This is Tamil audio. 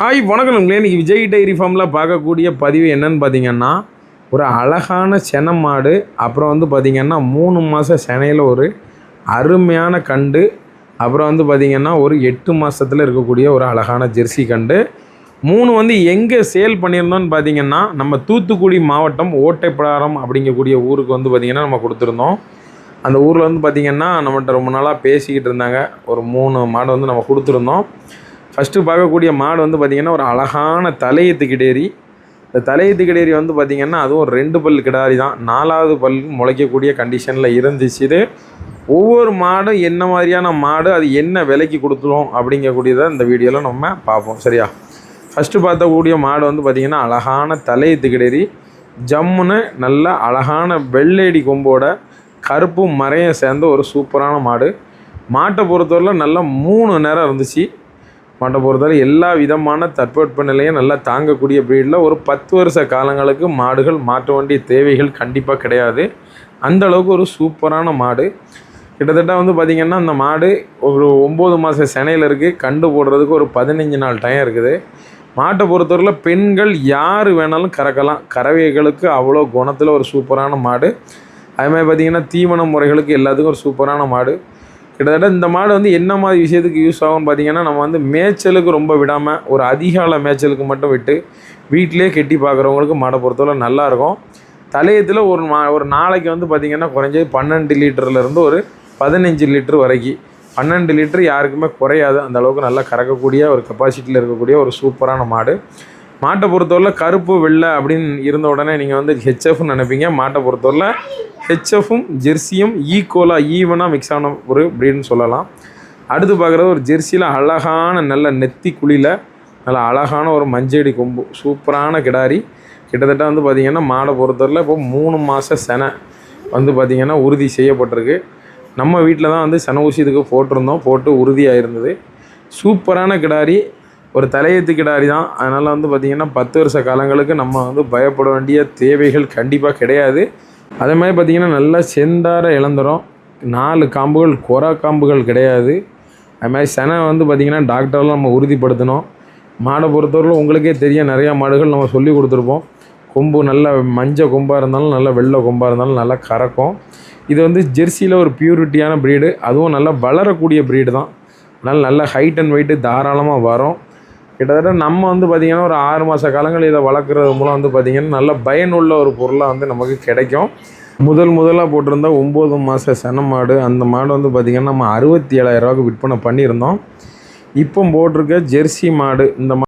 ஹாய் வணக்கம் நண்பர்களே. இன்றைக்கி விஜய் டைரி ஃபார்மில் பார்க்கக்கூடிய பதிவு என்னன்னு பார்த்தீங்கன்னா, ஒரு அழகான செனை மாடு, அப்புறம் வந்து பார்த்திங்கன்னா 3 மாத செனையில் ஒரு அருமையான கண்டு, அப்புறம் வந்து பார்த்திங்கன்னா ஒரு 8 மாதத்தில் இருக்கக்கூடிய ஒரு அழகான ஜெர்சி கண்டு. 3 வந்து எங்கே சேல் பண்ணியிருந்தோன்னு பார்த்திங்கன்னா, நம்ம தூத்துக்குடி மாவட்டம் ஓட்டைப்பிடாரம் அப்படிங்கக்கூடிய ஊருக்கு வந்து பார்த்திங்கன்னா நம்ம கொடுத்துருந்தோம். அந்த ஊரில் வந்து பார்த்திங்கன்னா நம்மகிட்ட ரொம்ப நாளாக பேசிக்கிட்டு இருந்தாங்க. ஒரு 3 மாடு வந்து நம்ம கொடுத்துருந்தோம். ஃபஸ்ட்டு பார்க்கக்கூடிய மாடு வந்து பார்த்திங்கன்னா ஒரு அழகான தலையீத்து கிடேரி. இந்த தலையீத்து கிடேரி வந்து பார்த்திங்கன்னா அதுவும் 2 பல் கிடாரி தான். 4வது பல் முளைக்கக்கூடிய கண்டிஷனில் இருந்துச்சு. இது ஒவ்வொரு மாடும் என்ன மாதிரியான மாடு, அது என்ன விலைக்கு கொடுத்துரும் அப்படிங்கக்கூடியதை இந்த வீடியோவில் நம்ம பார்ப்போம். சரியா? ஃபஸ்ட்டு பார்த்தக்கூடிய மாடு வந்து பார்த்திங்கன்னா அழகான தலையீத்து கிடேரி, ஜம்முன்னு நல்ல அழகான வெள்ளேடி கொம்போட கருப்பும் மறையும் சேர்ந்த ஒரு சூப்பரான மாடு. மாட்டை பொறுத்தவரையில் நல்லா 3 நேரம் இருந்துச்சு. மாட்டை பொறுத்தவரை எல்லா விதமான தட்பவெட்ப நிலையும் நல்லா தாங்கக்கூடிய ப்ரீடில் ஒரு 10 வருஷ காலங்களுக்கு மாடுகள் மாற்ற வேண்டிய தேவைகள் கண்டிப்பாக கிடையாது. அந்தளவுக்கு ஒரு சூப்பரான மாடு. கிட்டத்தட்ட வந்து பார்த்திங்கன்னா அந்த மாடு ஒரு 9 மாத செனையில் இருக்குது. கண்டு போடுறதுக்கு ஒரு 15 நாள் டைம் இருக்குது. மாட்டை பொறுத்தவரையில் பெண்கள் யார் வேணாலும் கறக்கலாம். கறவைகளுக்கு அவ்வளோ குணத்தில் ஒரு சூப்பரான மாடு. அதுமாதிரி பார்த்திங்கன்னா தீவன முறைகளுக்கு எல்லாத்துக்கும் ஒரு சூப்பரான மாடு. கிட்டத்தட்ட இந்த மாடு வந்து என்ன மாதிரி விஷயத்துக்கு யூஸ் ஆகும்னு பார்த்திங்கன்னா, நம்ம வந்து மேய்ச்சலுக்கு ரொம்ப விடாமல் ஒரு அதிகால மேய்ச்சலுக்கு மட்டும் விட்டு வீட்டிலே கெட்டி பார்க்குறவங்களுக்கு மாடை பொறுத்தவரை நல்லாயிருக்கும். தலையத்தில் ஒரு நாளைக்கு வந்து பார்த்திங்கன்னா குறைஞ்சது 12 லிட்டர்லேருந்து ஒரு 15 லிட்டர் வரைக்கும். 12 லிட்டர் யாருக்குமே குறையாது. அந்த அளவுக்கு நல்லா கறக்கக்கூடிய ஒரு கெப்பாசிட்டியில் இருக்கக்கூடிய ஒரு சூப்பரான மாடு. மாட்டை பொறுத்தவரையில் கருப்பு வெள்ளை அப்படின்னு இருந்த உடனே நீங்கள் வந்து ஹெச்எஃப்னு நினைப்பீங்க. மாட்டை பொறுத்தவரையில் ஹெச்எஃப்பும் ஜெர்சியும் ஈவனாக மிக்ஸ் ஆன ஒரு ப்ரீடுன்னு சொல்லலாம். அடுத்து பார்க்குறது ஒரு ஜெர்சியில் அழகான நல்ல நெத்தி குழியில் நல்ல அழகான ஒரு மஞ்சடி கொம்பு சூப்பரான கிடாரி. கிட்டத்தட்ட வந்து பார்த்திங்கன்னா மாடை பொறுத்தவரையில் இப்போ 3 மாத செனை வந்து பார்த்திங்கன்னா உறுதி செய்யப்பட்டிருக்கு. நம்ம வீட்டில் தான் வந்து செனை ஊசி இதுக்கு போட்டிருந்தோம். போட்டு உறுதியாக இருந்தது. சூப்பரான கிடாரி, ஒரு தலையெத்து கிடாரி தான். அதனால் வந்து பார்த்திங்கன்னா 10 வருஷ காலங்களுக்கு நம்ம வந்து பயப்பட வேண்டிய தேவைகள் கண்டிப்பாக கிடையாது. அதே மாதிரி பார்த்திங்கன்னா நல்லா செந்தார இளந்தரம், 4 காம்புகள், கொரா காம்புகள் கிடையாது. அது மாதிரி செனை வந்து பார்த்திங்கன்னா டாக்டர்லாம் நம்ம உறுதிப்படுத்தணும். மாடை பொறுத்தவரையில் உங்களுக்கே தெரியும், நிறையா மாடுகள் நம்ம சொல்லி கொடுத்துருப்போம். கொம்பு நல்ல மஞ்சள் கொம்பாக இருந்தாலும் நல்ல வெள்ளை கொம்பாக இருந்தாலும் நல்லா கறக்கும். இது வந்து ஜெர்சியில் ஒரு பியூரிட்டியான ப்ரீடு, அதுவும் நல்லா வளரக்கூடிய ப்ரீடு தான். அதனால் நல்ல ஹைட் அண்ட் வெயிட்டு தாராளமாக வரும். கிட்டத்தட்ட நம்ம வந்து பார்த்திங்கன்னா ஒரு 6 மாத காலங்கள் இதை வளர்க்குறது மூலம் வந்து பார்த்திங்கன்னா நல்ல பயனுள்ள ஒரு பொருளாக வந்து நமக்கு கிடைக்கும். முதலாக போட்டிருந்த 9 மாத செனை மாடு, அந்த மாடு வந்து பார்த்திங்கன்னா நம்ம 67,000 ரூபாய்க்கு விற்பனை பண்ணியிருந்தோம். இப்போ போட்டிருக்க ஜெர்சி மாடு, இந்த